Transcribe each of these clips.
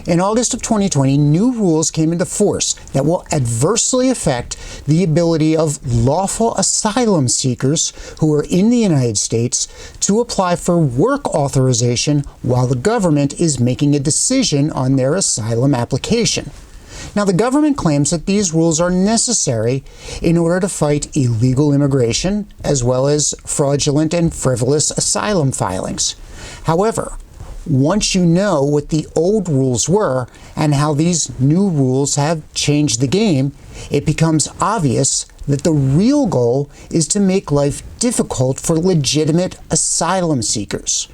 In August of 2020, new rules came into force that will adversely affect the ability of lawful asylum seekers who are in the United States to apply for work authorization while the government is making a decision on their asylum application. Now, the government claims that these rules are necessary in order to fight illegal immigration as well as fraudulent and frivolous asylum filings. However, once you know what the old rules were and how these new rules have changed the game, it becomes obvious that the real goal is to make life difficult for legitimate asylum seekers.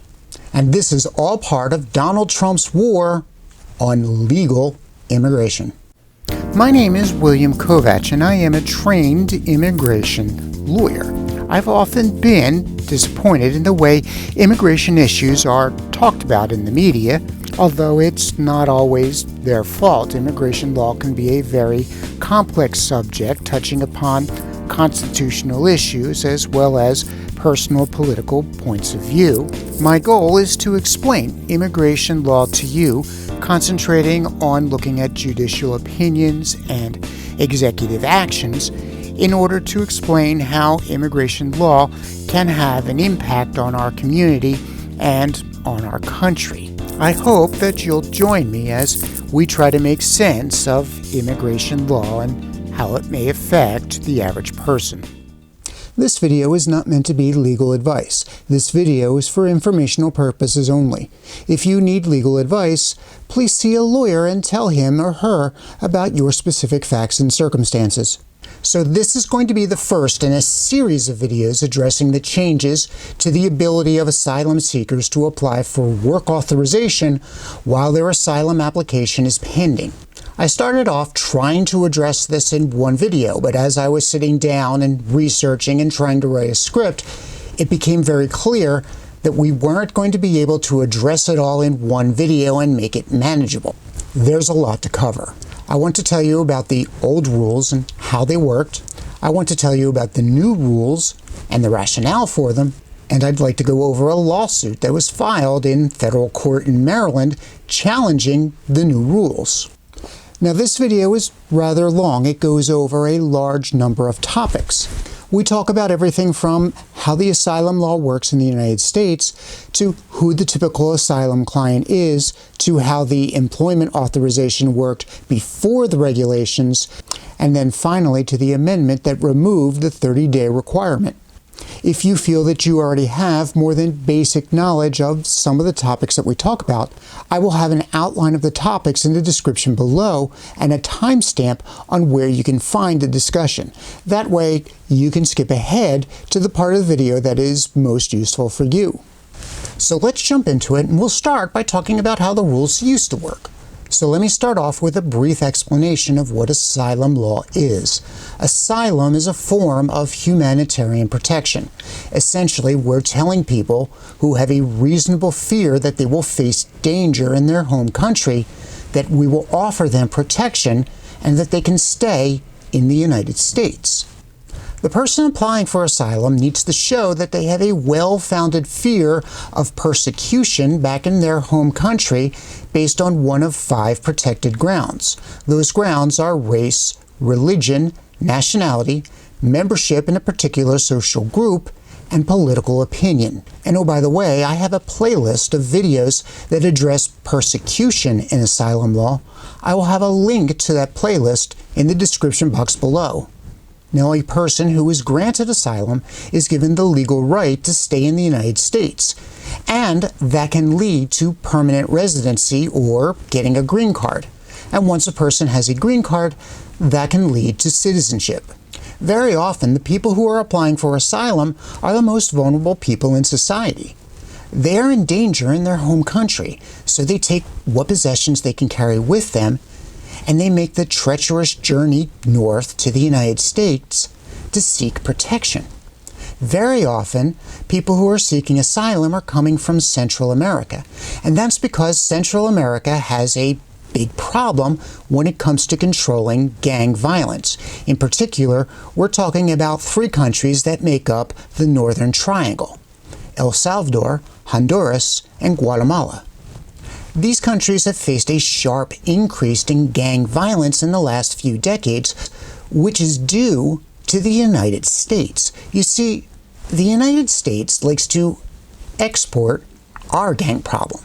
And this is all part of Donald Trump's war on legal immigration. My name is William Kovach, and I am a trained immigration lawyer. I've often been disappointed in the way immigration issues are talked about in the media, although it's not always their fault. Immigration law can be a very complex subject, touching upon constitutional issues as well as personal political points of view. My goal is to explain immigration law to you, concentrating on looking at judicial opinions and executive actions in order to explain how immigration law can have an impact on our community and on our country. I hope that you'll join me as we try to make sense of immigration law and how it may affect the average person. This video is not meant to be legal advice. This video is for informational purposes only. If you need legal advice, please see a lawyer and tell him or her about your specific facts and circumstances. So this is going to be the first in a series of videos addressing the changes to the ability of asylum seekers to apply for work authorization while their asylum application is pending. I started off trying to address this in one video, but as I was sitting down and researching and trying to write a script, it became very clear that we weren't going to be able to address it all in one video and make it manageable. There's a lot to cover. I want to tell you about the old rules and how they worked. I want to tell you about the new rules and the rationale for them. And I'd like to go over a lawsuit that was filed in federal court in Maryland challenging the new rules. Now, this video is rather long. It goes over a large number of topics. We talk about everything from how the asylum law works in the United States to who the typical asylum client is to how the employment authorization worked before the regulations, and then finally to the amendment that removed the 30-day requirement. If you feel that you already have more than basic knowledge of some of the topics that we talk about, I will have an outline of the topics in the description below and a timestamp on where you can find the discussion. That way, you can skip ahead to the part of the video that is most useful for you. So let's jump into it, and we'll start by talking about how the rules used to work. So let me start off with a brief explanation of what asylum law is. Asylum is a form of humanitarian protection. Essentially, we're telling people who have a reasonable fear that they will face danger in their home country that we will offer them protection and that they can stay in the United States. The person applying for asylum needs to show that they have a well-founded fear of persecution back in their home country based on one of 5 protected grounds. Those grounds are race, religion, nationality, membership in a particular social group, and political opinion. And oh, by the way, I have a playlist of videos that address persecution in asylum law. I will have a link to that playlist in the description box below. Now, a person who is granted asylum is given the legal right to stay in the United States, and that can lead to permanent residency or getting a green card. And once a person has a green card, that can lead to citizenship. Very often, the people who are applying for asylum are the most vulnerable people in society. They are in danger in their home country, so they take what possessions they can carry with them, and they make the treacherous journey north to the United States to seek protection. Very often, people who are seeking asylum are coming from Central America, and that's because Central America has a big problem when it comes to controlling gang violence. In particular, we're talking about 3 countries that make up the Northern Triangle: El Salvador, Honduras, and Guatemala. These countries have faced a sharp increase in gang violence in the last few decades, which is due to the United States. You see, the United States likes to export our gang problem.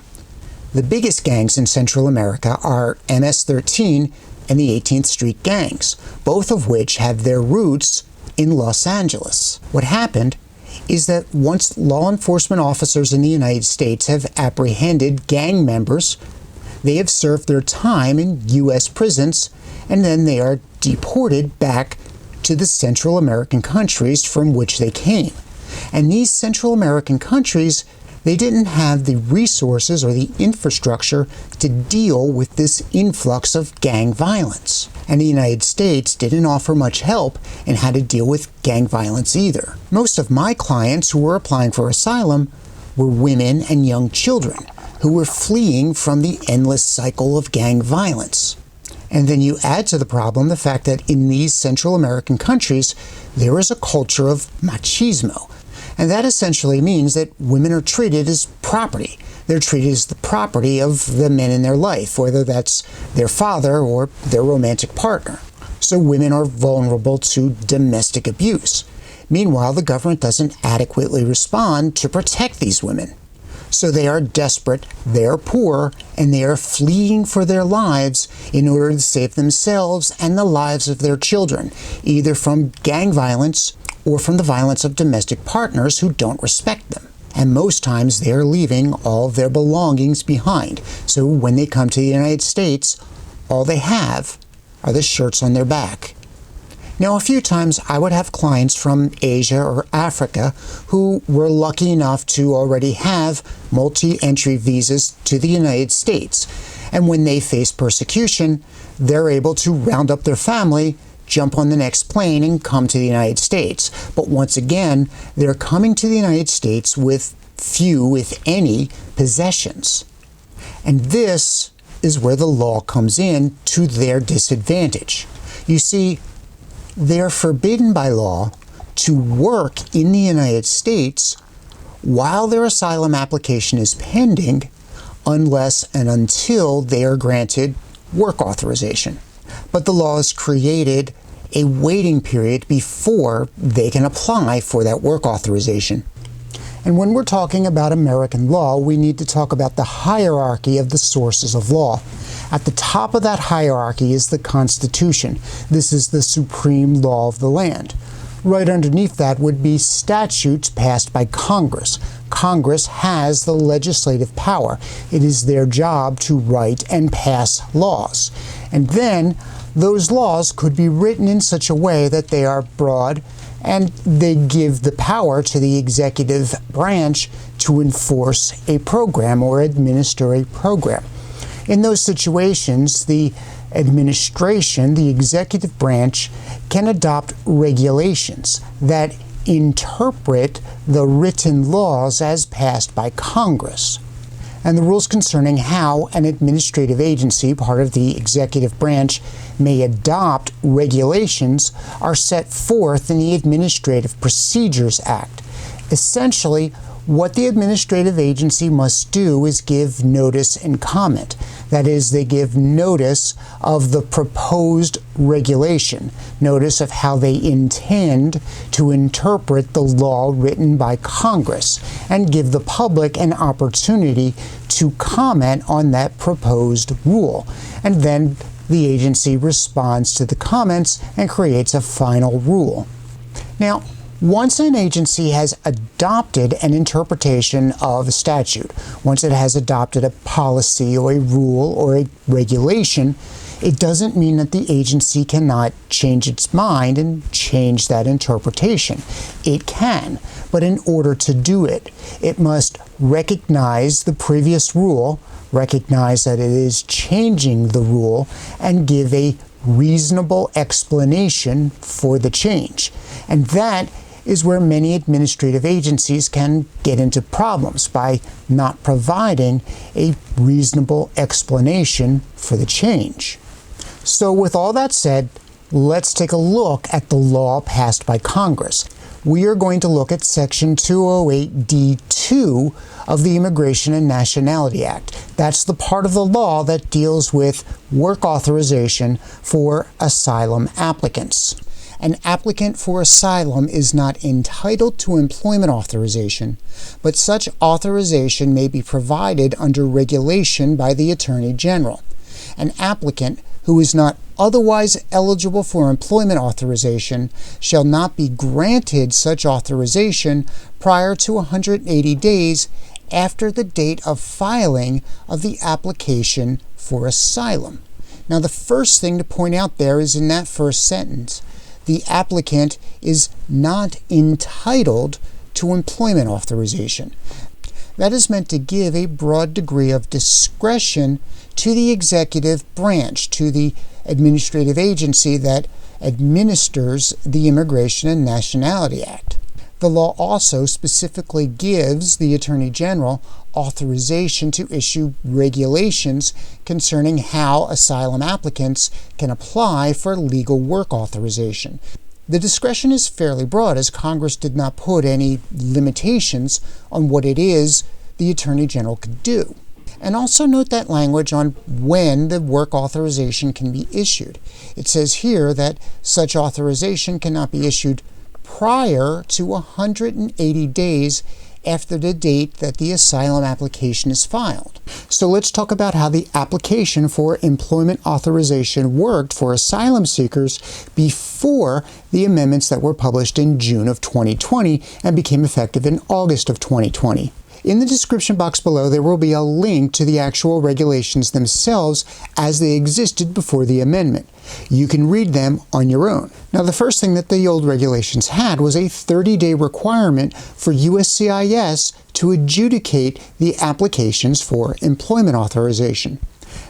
The biggest gangs in Central America are MS-13 and the 18th Street gangs, both of which have their roots in Los Angeles. What happened is that once law enforcement officers in the United States have apprehended gang members, they have served their time in U.S. prisons, and then they are deported back to the Central American countries from which they came. And these Central American countries, they didn't have the resources or the infrastructure to deal with this influx of gang violence. And the United States didn't offer much help in how to deal with gang violence either. Most of my clients who were applying for asylum were women and young children who were fleeing from the endless cycle of gang violence. And then you add to the problem the fact that in these Central American countries, there is a culture of machismo. And that essentially means that women are treated as property. They're treated as the property of the men in their life, whether that's their father or their romantic partner. So women are vulnerable to domestic abuse. Meanwhile, the government doesn't adequately respond to protect these women. So they are desperate, they are poor, and they are fleeing for their lives in order to save themselves and the lives of their children, either from gang violence or from the violence of domestic partners who don't respect them. And most times they are leaving all of their belongings behind. So when they come to the United States, all they have are the shirts on their back. Now, a few times I would have clients from Asia or Africa who were lucky enough to already have multi-entry visas to the United States. And when they face persecution, they're able to round up their family, jump on the next plane, and come to the United States. But once again, they're coming to the United States with few, if any, possessions. And this is where the law comes in to their disadvantage. You see, they're forbidden by law to work in the United States while their asylum application is pending, unless and until they are granted work authorization. But the law has created a waiting period before they can apply for that work authorization. And when we're talking about American law, we need to talk about the hierarchy of the sources of law. At the top of that hierarchy is the Constitution. This is the supreme law of the land. Right underneath that would be statutes passed by Congress. Congress has the legislative power. It is their job to write and pass laws. And then those laws could be written in such a way that they are broad and they give the power to the executive branch to enforce a program or administer a program. In those situations, the administration, the executive branch, can adopt regulations that interpret the written laws as passed by Congress. And the rules concerning how an administrative agency, part of the executive branch, may adopt regulations are set forth in the Administrative Procedures Act. Essentially, what the administrative agency must do is give notice and comment. That is, they give notice of the proposed regulation, notice of how they intend to interpret the law written by Congress, and give the public an opportunity to comment on that proposed rule. And then the agency responds to the comments and creates a final rule. Now, once an agency has adopted an interpretation of a statute, once it has adopted a policy or a rule or a regulation, it doesn't mean that the agency cannot change its mind and change that interpretation. It can, but in order to do it, it must recognize the previous rule, recognize that it is changing the rule, and give a reasonable explanation for the change. And that is where many administrative agencies can get into problems by not providing a reasonable explanation for the change. So with all that said, let's take a look at the law passed by Congress. we are going to look at Section 208D2 of the Immigration and Nationality Act. That's the part of the law that deals with work authorization for asylum applicants. An applicant for asylum is not entitled to employment authorization, but such authorization may be provided under regulation by the Attorney General. An applicant who is not otherwise eligible for employment authorization shall not be granted such authorization prior to 180 days after the date of filing of the application for asylum. Now, the first thing to point out there is in that first sentence, the applicant is not entitled to employment authorization. That is meant to give a broad degree of discretion to the executive branch, to the administrative agency that administers the Immigration and Nationality Act. The law also specifically gives the Attorney General authorization to issue regulations concerning how asylum applicants can apply for legal work authorization. The discretion is fairly broad, as Congress did not put any limitations on what it is the Attorney General could do. And also note that language on when the work authorization can be issued. It says here that such authorization cannot be issued prior to 180 days after the date that the asylum application is filed. So let's talk about how the application for employment authorization worked for asylum seekers before the amendments that were published in June of 2020 and became effective in August of 2020. In the description box below, there will be a link to the actual regulations themselves as they existed before the amendment. You can read them on your own. Now, the first thing that the old regulations had was a 30-day requirement for USCIS to adjudicate the applications for employment authorization.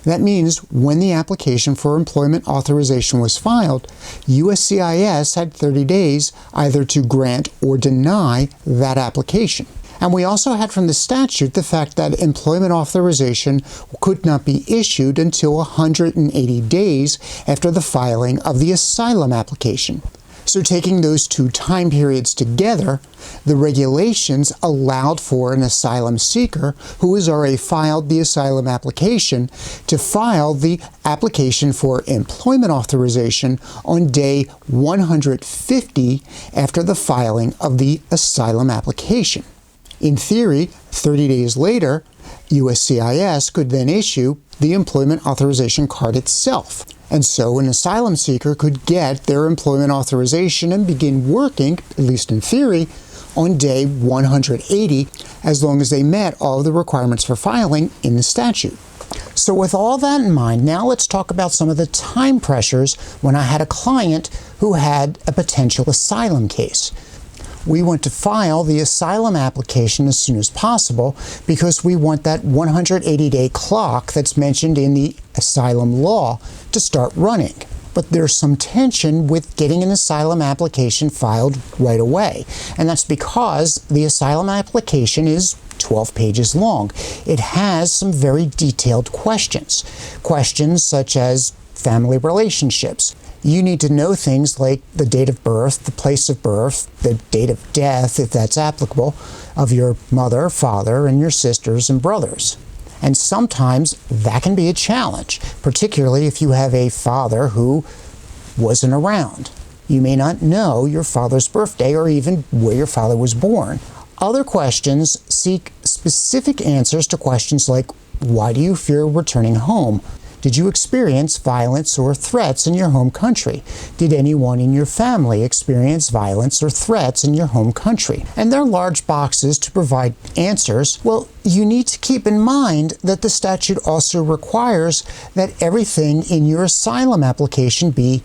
That means when the application for employment authorization was filed, USCIS had 30 days either to grant or deny that application. And we also had from the statute the fact that employment authorization could not be issued until 180 days after the filing of the asylum application. So taking those two time periods together, the regulations allowed for an asylum seeker who has already filed the asylum application to file the application for employment authorization on day 150 after the filing of the asylum application. In theory, 30 days later, USCIS could then issue the employment authorization card itself. And so an asylum seeker could get their employment authorization and begin working, at least in theory, on day 180, as long as they met all of the requirements for filing in the statute. So with all that in mind, now let's talk about some of the time pressures when I had a client who had a potential asylum case. We want to file the asylum application as soon as possible because we want that 180-day clock that's mentioned in the asylum law to start running. But there's some tension with getting an asylum application filed right away. And that's because the asylum application is 12 pages long. It has some very detailed questions. Questions such as family relationships. You need to know things like the date of birth, the place of birth, the date of death, if that's applicable, of your mother, father, and your sisters and brothers. And sometimes that can be a challenge, particularly if you have a father who wasn't around. You may not know your father's birthday or even where your father was born. Other questions seek specific answers to questions like, why do you fear returning home? Did you experience violence or threats in your home country? Did anyone in your family experience violence or threats in your home country? And there are large boxes to provide answers. Well, you need to keep in mind that the statute also requires that everything in your asylum application be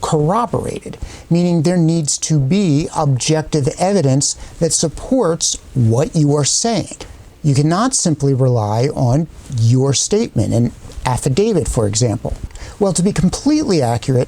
corroborated, meaning there needs to be objective evidence that supports what you are saying. You cannot simply rely on your statement, an affidavit, for example. Well, to be completely accurate,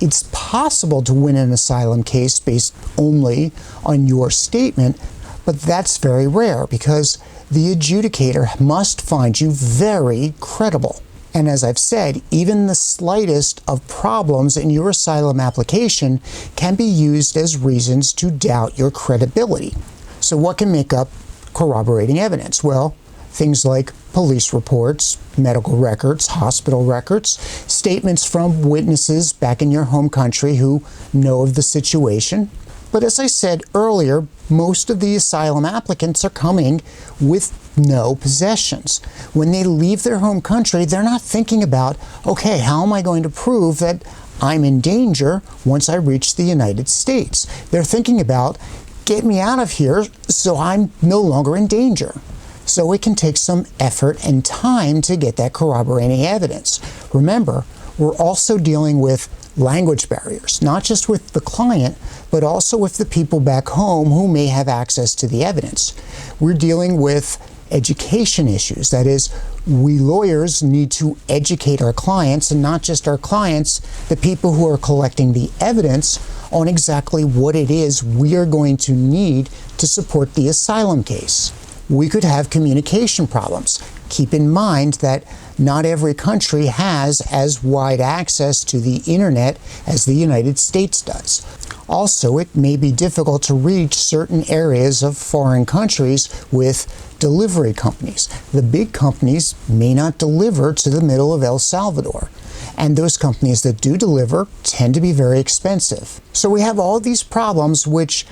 it's possible to win an asylum case based only on your statement, but that's very rare because the adjudicator must find you very credible. And as I've said, even the slightest of problems in your asylum application can be used as reasons to doubt your credibility. So what can make up corroborating evidence? Well, things like police reports, medical records, hospital records, statements from witnesses back in your home country who know of the situation. But as I said earlier, most of the asylum applicants are coming with no possessions. When they leave their home country, they're not thinking about, okay, how am I going to prove that I'm in danger once I reach the United States? They're thinking about, get me out of here so I'm no longer in danger. So it can take some effort and time to get that corroborating evidence. Remember, we're also dealing with language barriers, not just with the client, but also with the people back home who may have access to the evidence. We're dealing with education issues. That is, we lawyers need to educate our clients, and not just our clients, the people who are collecting the evidence, on exactly what it is we are going to need to support the asylum case. We could have communication problems. Keep in mind that not every country has as wide access to the internet as the United States does. Also, it may be difficult to reach certain areas of foreign countries with delivery companies. The big companies may not deliver to the middle of El Salvador, and those companies that do deliver tend to be very expensive. So we have all these problems which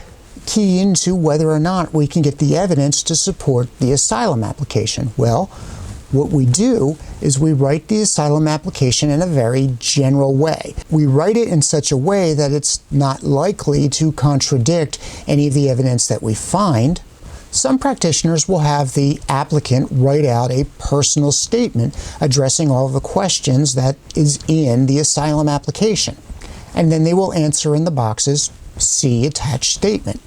key into whether or not we can get the evidence to support the asylum application. Well, what we do is we write the asylum application in a very general way. We write it in such a way that it's not likely to contradict any of the evidence that we find. Some practitioners will have the applicant write out a personal statement addressing all of the questions that is in the asylum application. And then they will answer in the boxes, "See attached statement."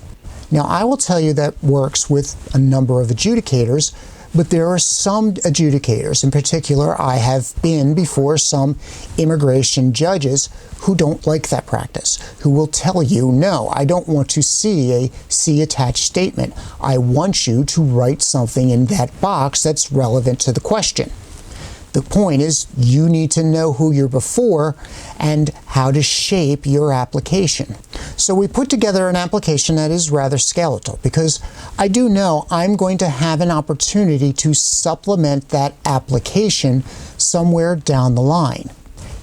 Now, I will tell you that works with a number of adjudicators, but there are some adjudicators, in particular, I have been before some immigration judges who don't like that practice, who will tell you, no, I don't want to see a "see attached statement. I want you to write something in that box that's relevant to the question." The point is, you need to know who you're before and how to shape your application. So we put together an application that is rather skeletal, because I do know I'm going to have an opportunity to supplement that application somewhere down the line.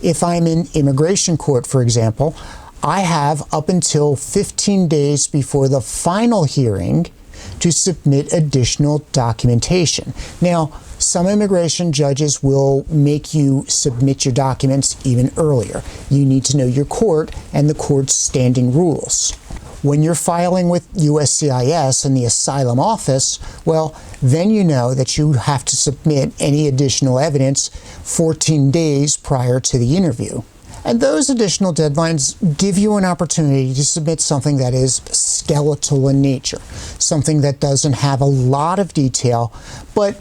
If I'm in immigration court, for example, I have up until 15 days before the final hearing to submit additional documentation. Now, some immigration judges will make you submit your documents even earlier. You need to know your court and the court's standing rules. When you're filing with USCIS and the asylum office, well, then you know that you have to submit any additional evidence 14 days prior to the interview. And those additional deadlines give you an opportunity to submit something that is skeletal in nature, something that doesn't have a lot of detail, but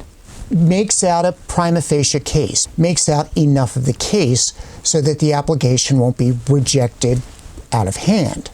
makes out a prima facie case, makes out enough of the case so that the application won't be rejected out of hand.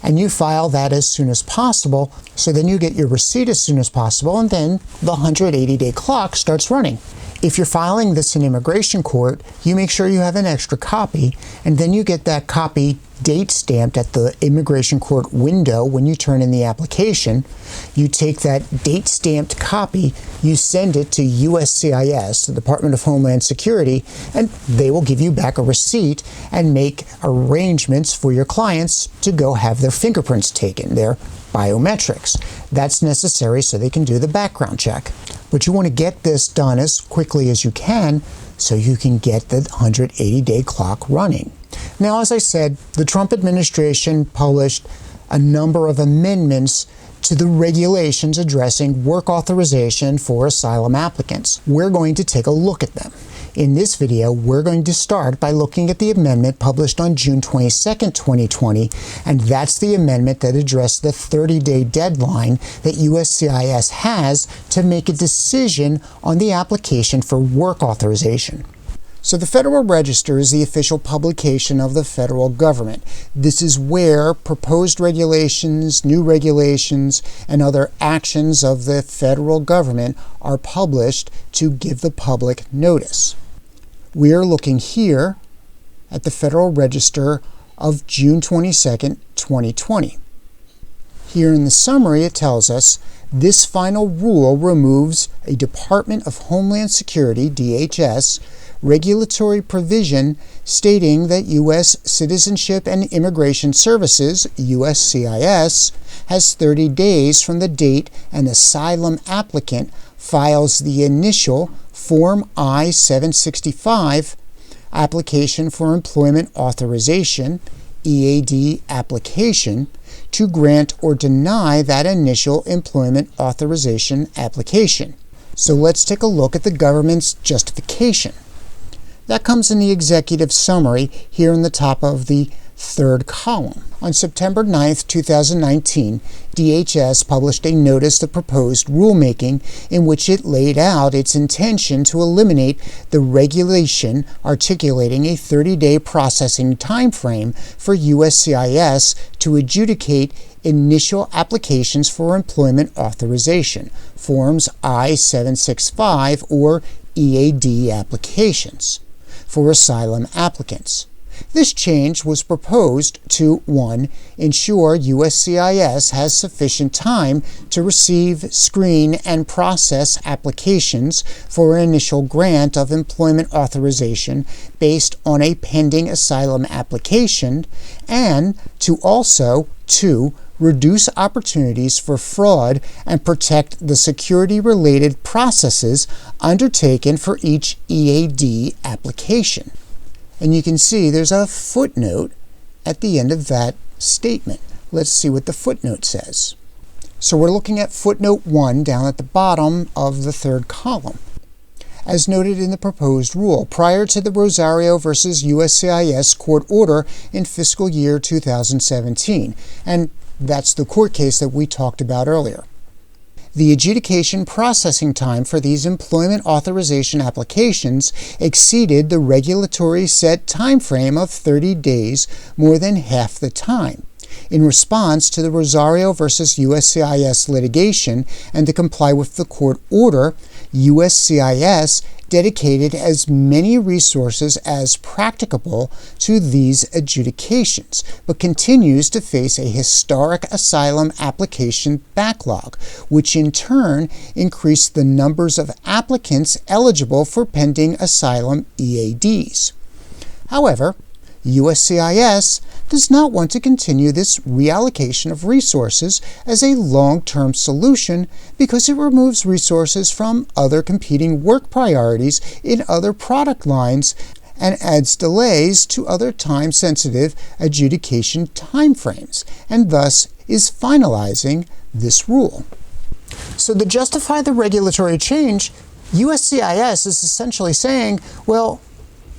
And you file that as soon as possible, so then you get your receipt as soon as possible, and then the 180-day clock starts running. If you're filing this in immigration court, you make sure you have an extra copy, and then you get that copy date stamped at the immigration court window when you turn in the application. You take that date stamped copy, you send it to USCIS, the Department of Homeland Security, and they will give you back a receipt and make arrangements for your clients to go have their fingerprints taken, their biometrics. That's necessary so they can do the background check. But you want to get this done as quickly as you can so you can get the 180-day clock running. Now, as I said, the Trump administration published a number of amendments to the regulations addressing work authorization for asylum applicants. We're going to take a look at them. In this video, we're going to start by looking at the amendment published on June 22nd, 2020, and that's the amendment that addressed the 30-day deadline that USCIS has to make a decision on the application for work authorization. So the Federal Register is the official publication of the federal government. This is where proposed regulations, new regulations, and other actions of the federal government are published to give the public notice. We are looking here at the Federal Register of June 22nd, 2020. Here in the summary, it tells us this final rule removes a Department of Homeland Security, DHS, regulatory provision stating that U.S. Citizenship and Immigration Services, USCIS, has 30 days from the date an asylum applicant files the initial Form I-765 application for employment authorization, EAD application, to grant or deny that initial employment authorization application. So let's take a look at the government's justification. That comes in the executive summary here in the top of the third column. On September 9th, 2019, DHS published a notice of proposed rulemaking in which it laid out its intention to eliminate the regulation articulating a 30-day processing time frame for USCIS to adjudicate initial applications for employment authorization, Forms I-765 or EAD applications, for asylum applicants. This change was proposed to 1. Ensure USCIS has sufficient time to receive, screen, and process applications for an initial grant of employment authorization based on a pending asylum application, and to also 2. Reduce opportunities for fraud and protect the security-related processes undertaken for each EAD application. And you can see there's a footnote at the end of that statement. Let's see what the footnote says. So we're looking at footnote 1 down at the bottom of the third column. As noted in the proposed rule, prior to the Rosario versus USCIS court order in fiscal year 2017, and that's the court case that we talked about earlier. The adjudication processing time for these employment authorization applications exceeded the regulatory set time frame of 30 days more than half the time. In response to the Rosario versus USCIS litigation and to comply with the court order, USCIS dedicated as many resources as practicable to these adjudications, but continues to face a historic asylum application backlog, which in turn increased the numbers of applicants eligible for pending asylum EADs. However, USCIS does not want to continue this reallocation of resources as a long-term solution because it removes resources from other competing work priorities in other product lines and adds delays to other time-sensitive adjudication timeframes, and thus is finalizing this rule. So to justify the regulatory change, USCIS is essentially saying, well,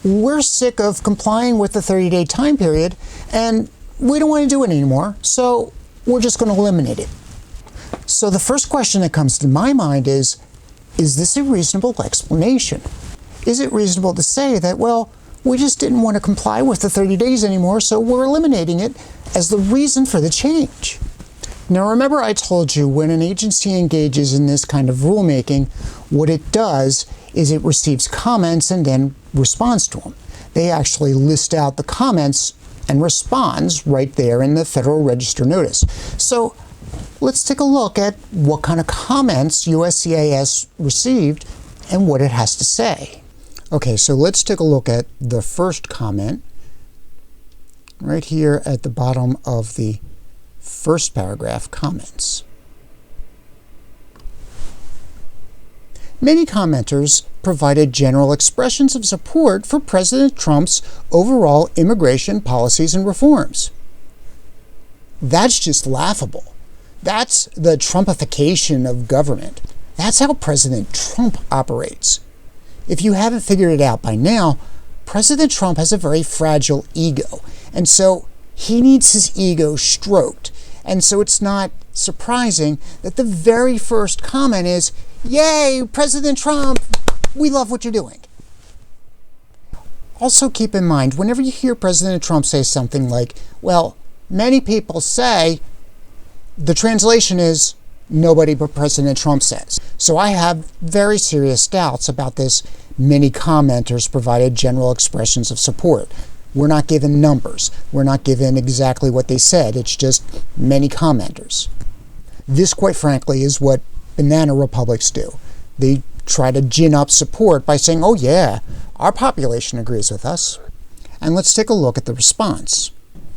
we're sick of complying with the 30-day time period, and we don't want to do it anymore, so we're just going to eliminate it. So the first question that comes to my mind is this a reasonable explanation? Is it reasonable to say that, well, we just didn't want to comply with the 30 days anymore, so we're eliminating it as the reason for the change? Now remember, I told you when an agency engages in this kind of rulemaking, what it does is it receives comments and then responds to them. They actually list out the comments and responds right there in the Federal Register notice. So let's take a look at what kind of comments USCIS received and what it has to say. Okay, so let's take a look at the first comment right here at the bottom of the first paragraph, comments. Many commenters provided general expressions of support for President Trump's overall immigration policies and reforms. That's just laughable. That's the Trumpification of government. That's how President Trump operates. If you haven't figured it out by now, President Trump has a very fragile ego, and so he needs his ego stroked. And so it's not surprising that the very first comment is, "Yay, President Trump, we love what you're doing." Also keep in mind, whenever you hear President Trump say something like, well, many people say, the translation is, nobody but President Trump says. So I have very serious doubts about this Many commenters provided general expressions of support. We're not given numbers. We're not given exactly what they said. It's just many commenters. This, quite frankly, is what banana republics do. They try to gin up support by saying, oh yeah, our population agrees with us. And let's take a look at the response.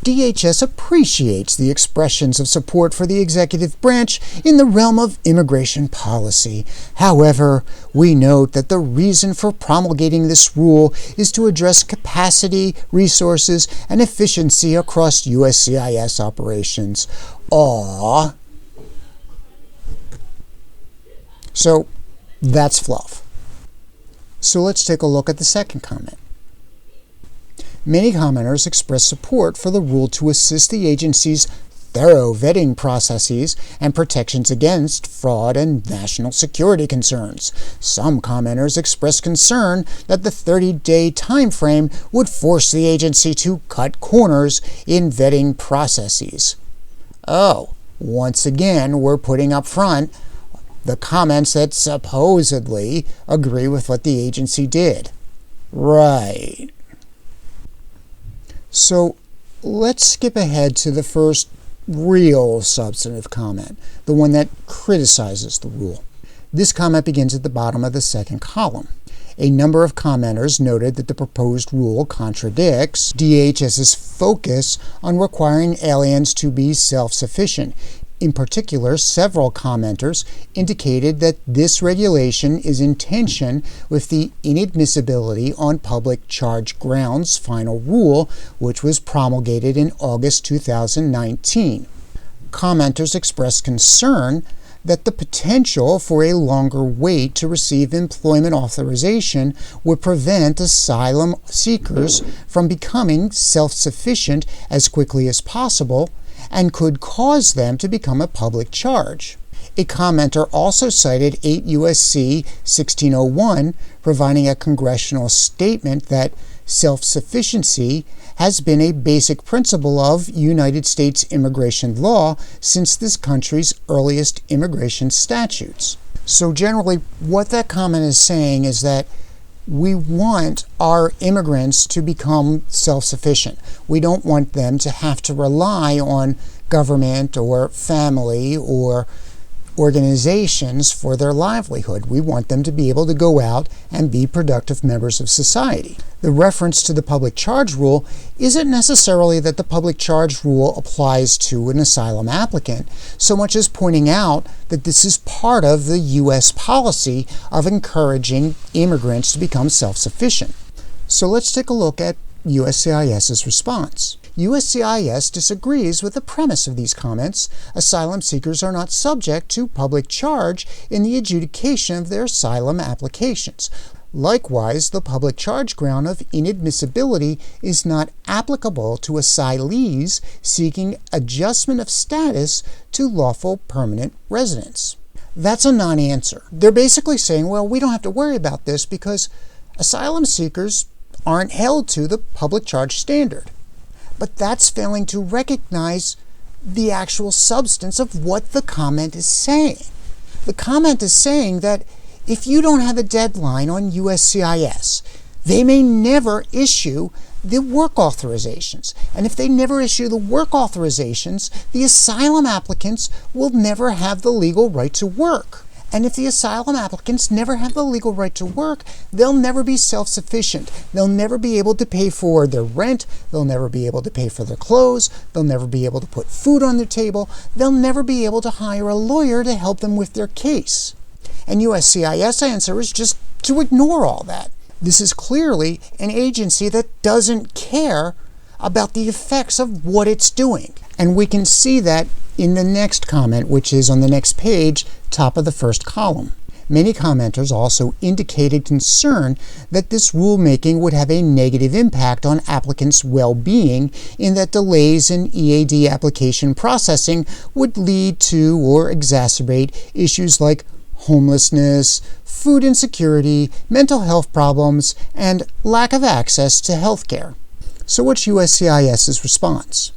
DHS appreciates the expressions of support for the executive branch in the realm of immigration policy. However, we note that the reason for promulgating this rule is to address capacity, resources, and efficiency across USCIS operations. Aww. So, that's fluff. So let's take a look at the second comment. Many commenters express support for the rule to assist the agency's thorough vetting processes and protections against fraud and national security concerns. Some commenters express concern that the 30-day time frame would force the agency to cut corners in vetting processes. Oh, once again, we're putting up front the comments that supposedly agree with what the agency did. Right. So let's skip ahead to the first real substantive comment, the one that criticizes the rule. This comment begins at the bottom of the second column. A number of commenters noted that the proposed rule contradicts DHS's focus on requiring aliens to be self-sufficient. In particular, several commenters indicated that this regulation is in tension with the inadmissibility on public charge grounds final rule, which was promulgated in August 2019. Commenters expressed concern that the potential for a longer wait to receive employment authorization would prevent asylum seekers from becoming self-sufficient as quickly as possible, and could cause them to become a public charge. A commenter also cited 8 U.S.C. 1601, providing a congressional statement that self-sufficiency has been a basic principle of United States immigration law since this country's earliest immigration statutes. So generally, what that comment is saying is that we want our immigrants to become self-sufficient. We don't want them to have to rely on government or family or organizations for their livelihood. We want them to be able to go out and be productive members of society. The reference to the public charge rule isn't necessarily that the public charge rule applies to an asylum applicant, so much as pointing out that this is part of the U.S. policy of encouraging immigrants to become self-sufficient. So let's take a look at USCIS's response. USCIS disagrees with the premise of these comments. Asylum seekers are not subject to public charge in the adjudication of their asylum applications. Likewise, the public charge ground of inadmissibility is not applicable to asylees seeking adjustment of status to lawful permanent residence. That's a non-answer. They're basically saying, well, we don't have to worry about this because asylum seekers aren't held to the public charge standard. But that's failing to recognize the actual substance of what the comment is saying. The comment is saying that if you don't have a deadline on USCIS, they may never issue the work authorizations. And if they never issue the work authorizations, the asylum applicants will never have the legal right to work. And if the asylum applicants never have the legal right to work, they'll never be self-sufficient. They'll never be able to pay for their rent. They'll never be able to pay for their clothes. They'll never be able to put food on their table. They'll never be able to hire a lawyer to help them with their case. And USCIS answer is just to ignore all that. This is clearly an agency that doesn't care about the effects of what it's doing. And we can see that in the next comment, which is on the next page, top of the first column. Many commenters also indicated concern that this rulemaking would have a negative impact on applicants' well-being in that delays in EAD application processing would lead to or exacerbate issues like homelessness, food insecurity, mental health problems, and lack of access to health care. So what's USCIS's response?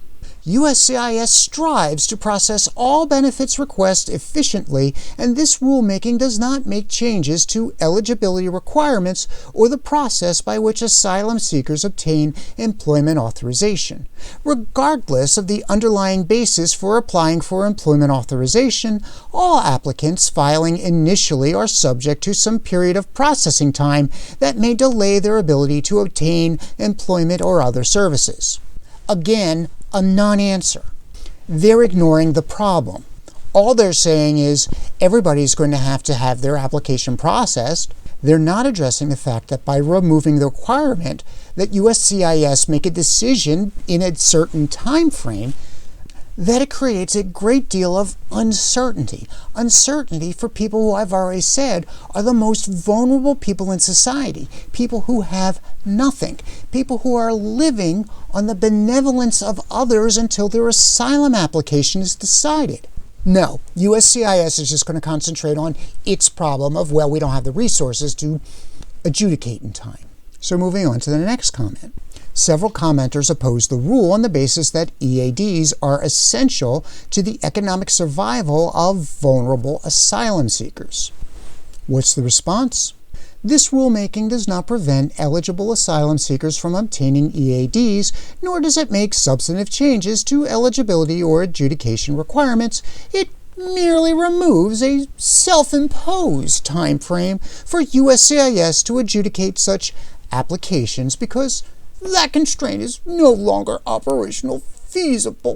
USCIS strives to process all benefits requests efficiently, and this rulemaking does not make changes to eligibility requirements or the process by which asylum seekers obtain employment authorization. Regardless of the underlying basis for applying for employment authorization, all applicants filing initially are subject to some period of processing time that may delay their ability to obtain employment or other services. Again, a non-answer. They're ignoring the problem. All they're saying is everybody's going to have their application processed. They're not addressing the fact that by removing the requirement that USCIS make a decision in a certain time frame, that it creates a great deal of uncertainty. Uncertainty for people who I've already said are the most vulnerable people in society, people who have nothing, people who are living on the benevolence of others until their asylum application is decided. No, USCIS is just going to concentrate on its problem of, well, we don't have the resources to adjudicate in time. So moving on to the next comment. Several commenters oppose the rule on the basis that EADs are essential to the economic survival of vulnerable asylum seekers. What's the response? This rulemaking does not prevent eligible asylum seekers from obtaining EADs, nor does it make substantive changes to eligibility or adjudication requirements. It merely removes a self-imposed time frame for USCIS to adjudicate such applications because that constraint is no longer operational feasible.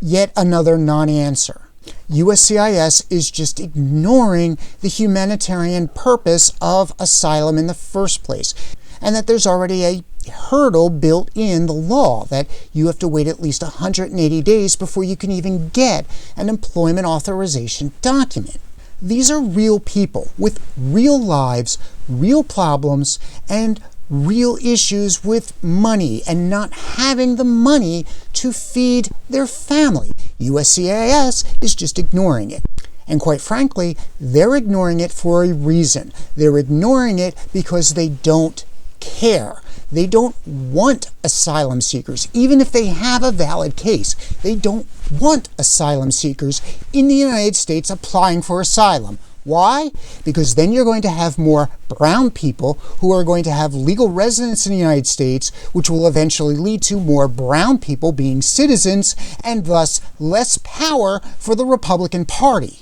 Yet another non-answer. USCIS is just ignoring the humanitarian purpose of asylum in the first place, and that there's already a hurdle built in the law that you have to wait at least 180 days before you can even get an employment authorization document. These are real people with real lives, real problems, and real issues with money and not having the money to feed their family. USCIS is just ignoring it. And quite frankly, they're ignoring it for a reason. They're ignoring it because they don't care. They don't want asylum seekers, even if they have a valid case. They don't want asylum seekers in the United States applying for asylum. Why? Because then you're going to have more brown people who are going to have legal residence in the United States, which will eventually lead to more brown people being citizens and thus less power for the Republican Party.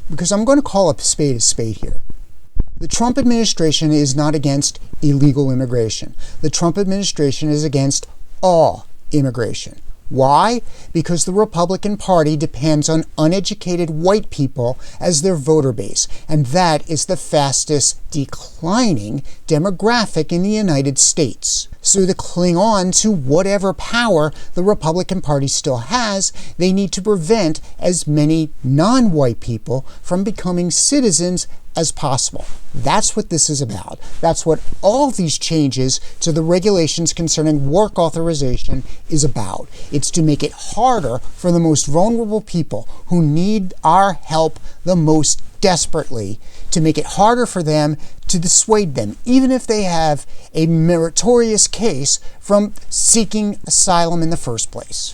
Because I'm going to call a spade here. The Trump administration is not against illegal immigration. The Trump administration is against all immigration. Why? Because the Republican Party depends on uneducated white people as their voter base, and that is the fastest declining demographic in the United States. So to cling on to whatever power the Republican Party still has, they need to prevent as many non-white people from becoming citizens as possible. That's what this is about. That's what all these changes to the regulations concerning work authorization is about. It's to make it harder for the most vulnerable people who need our help the most desperately, to make it harder for them to dissuade them, even if they have a meritorious case, from seeking asylum in the first place.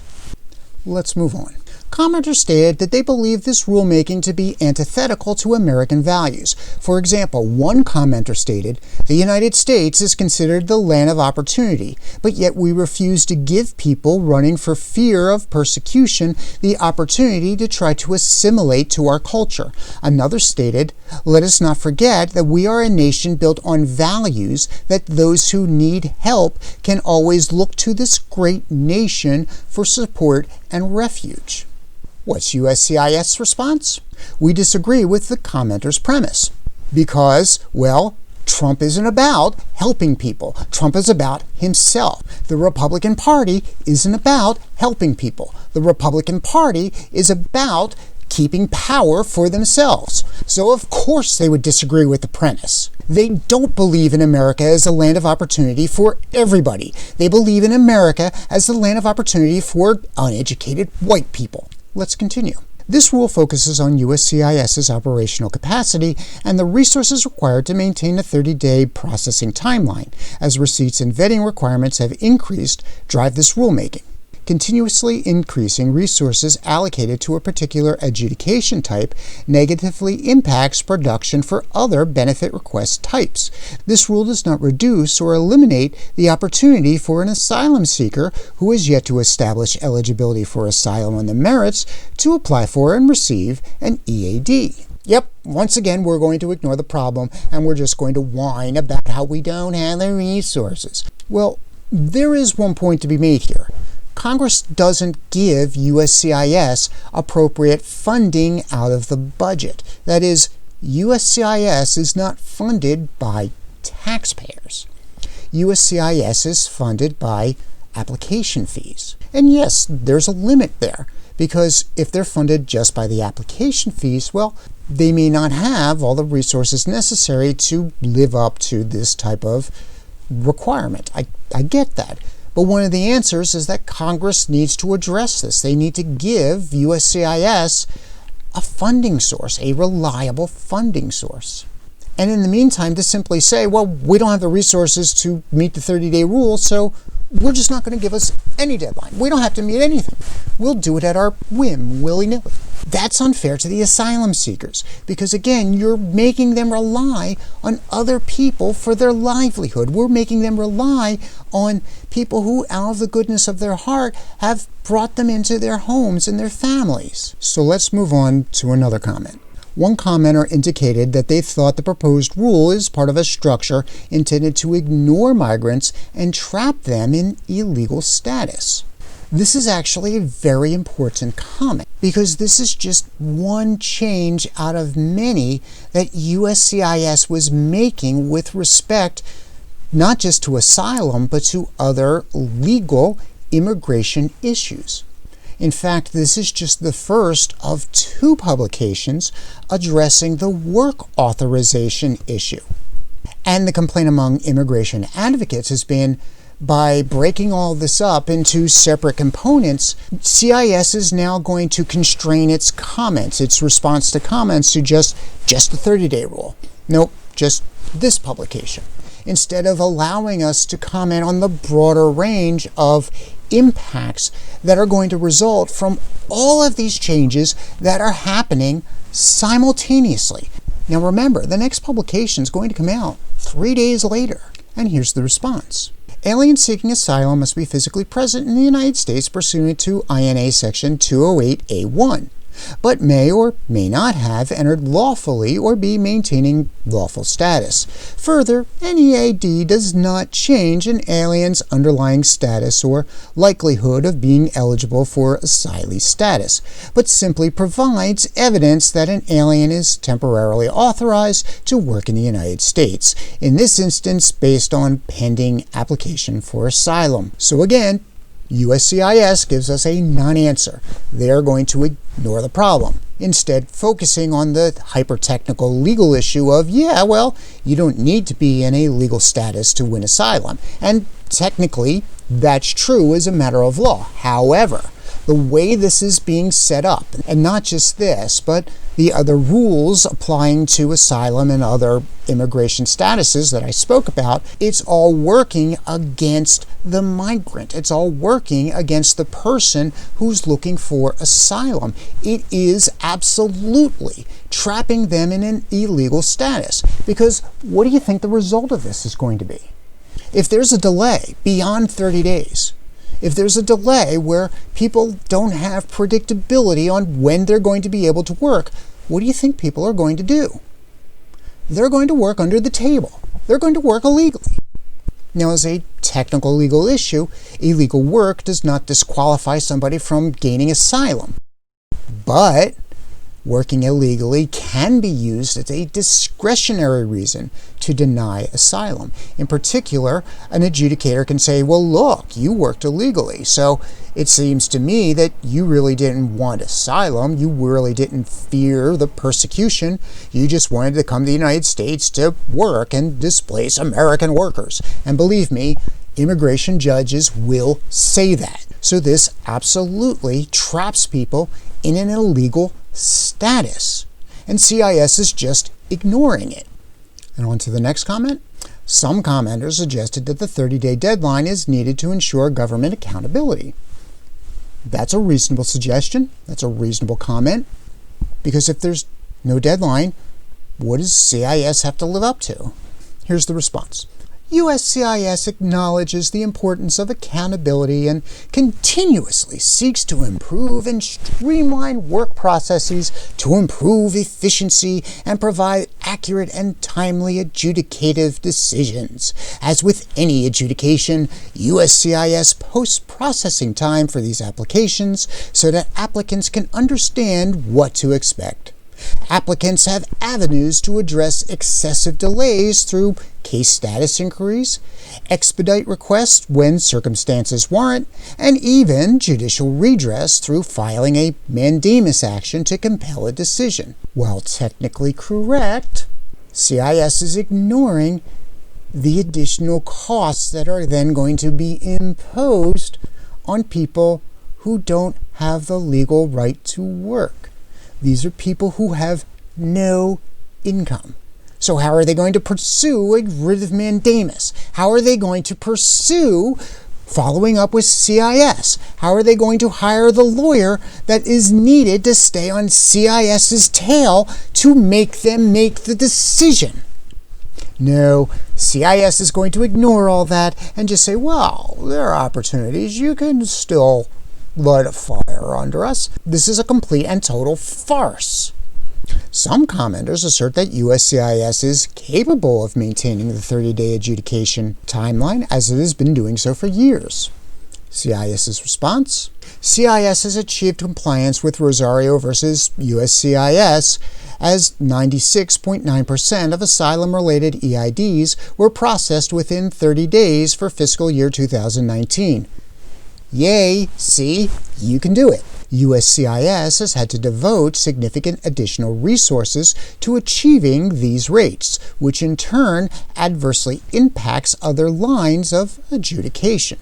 Let's move on. Commenters stated that they believe this rulemaking to be antithetical to American values. For example, one commenter stated, "The United States is considered the land of opportunity, but yet we refuse to give people running for fear of persecution the opportunity to try to assimilate to our culture." Another stated, "Let us not forget that we are a nation built on values, that those who need help can always look to this great nation for support and refuge." What's USCIS' response? We disagree with the commenter's premise. Because, well, Trump isn't about helping people. Trump is about himself. The Republican Party isn't about helping people. The Republican Party is about keeping power for themselves. So of course they would disagree with the premise. They don't believe in America as a land of opportunity for everybody. They believe in America as the land of opportunity for uneducated white people. Let's continue. This rule focuses on USCIS's operational capacity and the resources required to maintain a 30-day processing timeline, as receipts and vetting requirements have increased drive this rulemaking. Continuously increasing resources allocated to a particular adjudication type negatively impacts production for other benefit request types. This rule does not reduce or eliminate the opportunity for an asylum seeker who is yet to establish eligibility for asylum on the merits to apply for and receive an EAD. Yep, once again, we're going to ignore the problem and we're just going to whine about how we don't have the resources. Well, there is one point to be made here. Congress doesn't give USCIS appropriate funding out of the budget. That is, USCIS is not funded by taxpayers. USCIS is funded by application fees. And yes, there's a limit there, because if they're funded just by the application fees, well, they may not have all the resources necessary to live up to this type of requirement. I get that. But one of the answers is that Congress needs to address this. They need to give USCIS a funding source, a reliable funding source. And in the meantime, to simply say, well, we don't have the resources to meet the 30-day rule, so we're just not going to give us any deadline. We don't have to meet anything. We'll do it at our whim, willy-nilly. That's unfair to the asylum seekers because, again, you're making them rely on other people for their livelihood. We're making them rely on people who, out of the goodness of their heart, have brought them into their homes and their families. So let's move on to another comment. One commenter indicated that they thought the proposed rule is part of a structure intended to ignore migrants and trap them in illegal status. This is actually a very important comment because this is just one change out of many that USCIS was making with respect not just to asylum but to other legal immigration issues. In fact, this is just the first of 2 publications addressing the work authorization issue. And the complaint among immigration advocates has been, by breaking all this up into separate components, CIS is now going to constrain its comments, its response to comments, to just the 30-day rule. Nope, just this publication, instead of allowing us to comment on the broader range of impacts that are going to result from all of these changes that are happening simultaneously. Now remember, the next publication is going to come out 3 days later. And here's the response. Aliens seeking asylum must be physically present in the United States pursuant to INA Section 208A1, but may or may not have entered lawfully or be maintaining lawful status. Further, an EAD does not change an alien's underlying status or likelihood of being eligible for asylee status, but simply provides evidence that an alien is temporarily authorized to work in the United States, in this instance based on pending application for asylum. So again, USCIS gives us a non-answer. They're going to ignore the problem, instead focusing on the hyper-technical legal issue of, yeah, well, you don't need to be in a legal status to win asylum. And technically, that's true as a matter of law. However, the way this is being set up, and not just this, but the other rules applying to asylum and other immigration statuses that I spoke about, it's all working against the migrant. It's all working against the person who's looking for asylum. It is absolutely trapping them in an illegal status. Because what do you think the result of this is going to be? If there's a delay beyond 30 days, if there's a delay where people don't have predictability on when they're going to be able to work, what do you think people are going to do? They're going to work under the table. They're going to work illegally. Now, as a technical legal issue, illegal work does not disqualify somebody from gaining asylum. But working illegally can be used as a discretionary reason to deny asylum. In particular, an adjudicator can say, well, look, you worked illegally, so it seems to me that you really didn't want asylum, you really didn't fear the persecution, you just wanted to come to the United States to work and displace American workers. And believe me, immigration judges will say that. So this absolutely traps people in an illegal status. And CIS is just ignoring it. And on to the next comment. Some commenters suggested that the 30-day deadline is needed to ensure government accountability. That's a reasonable suggestion. That's a reasonable comment. Because if there's no deadline, what does CIS have to live up to? Here's the response. USCIS acknowledges the importance of accountability and continuously seeks to improve and streamline work processes to improve efficiency and provide accurate and timely adjudicative decisions. As with any adjudication, USCIS posts processing time for these applications so that applicants can understand what to expect. Applicants have avenues to address excessive delays through case status inquiries, expedite requests when circumstances warrant, and even judicial redress through filing a mandamus action to compel a decision. While technically correct, CIS is ignoring the additional costs that are then going to be imposed on people who don't have the legal right to work. These are people who have no income. So how are they going to pursue a writ of mandamus? How are they going to pursue following up with CIS? How are they going to hire the lawyer that is needed to stay on CIS's tail to make them make the decision? No, CIS is going to ignore all that and just say, well, there are opportunities. You can still light a fire under us. This is a complete and total farce. Some commenters assert that USCIS is capable of maintaining the 30-day adjudication timeline, as it has been doing so for years. CIS's response: CIS has achieved compliance with Rosario versus USCIS, as 96.9% of asylum-related EIDs were processed within 30 days for fiscal year 2019. Yay, see, you can do it. USCIS has had to devote significant additional resources to achieving these rates, which in turn adversely impacts other lines of adjudication.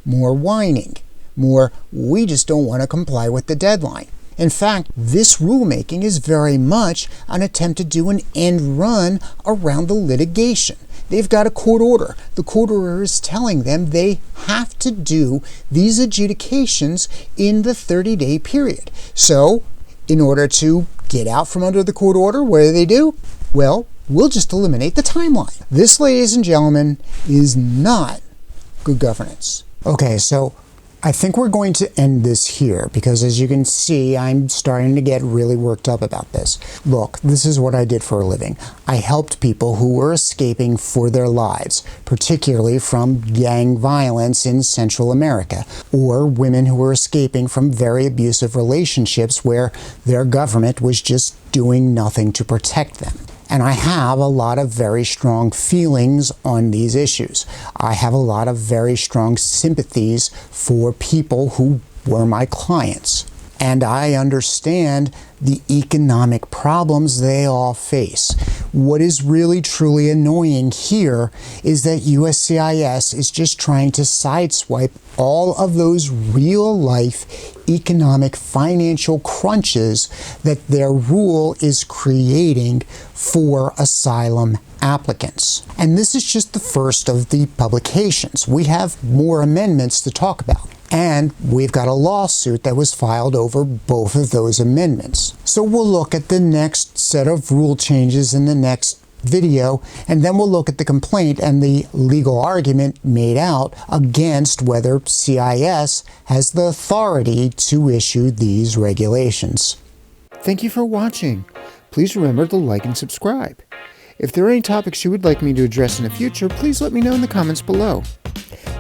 More whining. More, we just don't want to comply with the deadline. In fact, this rulemaking is very much an attempt to do an end run around the litigation. They've got a court order. The court order is telling them they have to do these adjudications in the 30-day period. So, in order to get out from under the court order, what do? Well, we'll just eliminate the timeline. This, ladies and gentlemen, is not good governance. Okay, so I think we're going to end this here because, as you can see, I'm starting to get really worked up about this. Look, this is what I did for a living. I helped people who were escaping for their lives, particularly from gang violence in Central America, or women who were escaping from very abusive relationships where their government was just doing nothing to protect them. And I have a lot of very strong feelings on these issues. I have a lot of very strong sympathies for people who were my clients. And I understand the economic problems they all face. What is really truly annoying here is that USCIS is just trying to sideswipe all of those real-life economic financial crunches that their rule is creating for asylum applicants. And this is just the first of the publications. We have more amendments to talk about. And we've got a lawsuit that was filed over both of those amendments. So we'll look at the next set of rule changes in the next video, and then we'll look at the complaint and the legal argument made out against whether CIS has the authority to issue these regulations. Thank you for watching. Please remember to like and subscribe. If there are any topics you would like me to address in the future, please let me know in the comments below.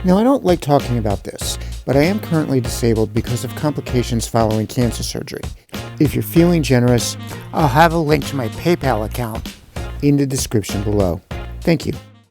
Now, I don't like talking about this, but I am currently disabled because of complications following cancer surgery. If you're feeling generous, I'll have a link to my PayPal account in the description below. Thank you.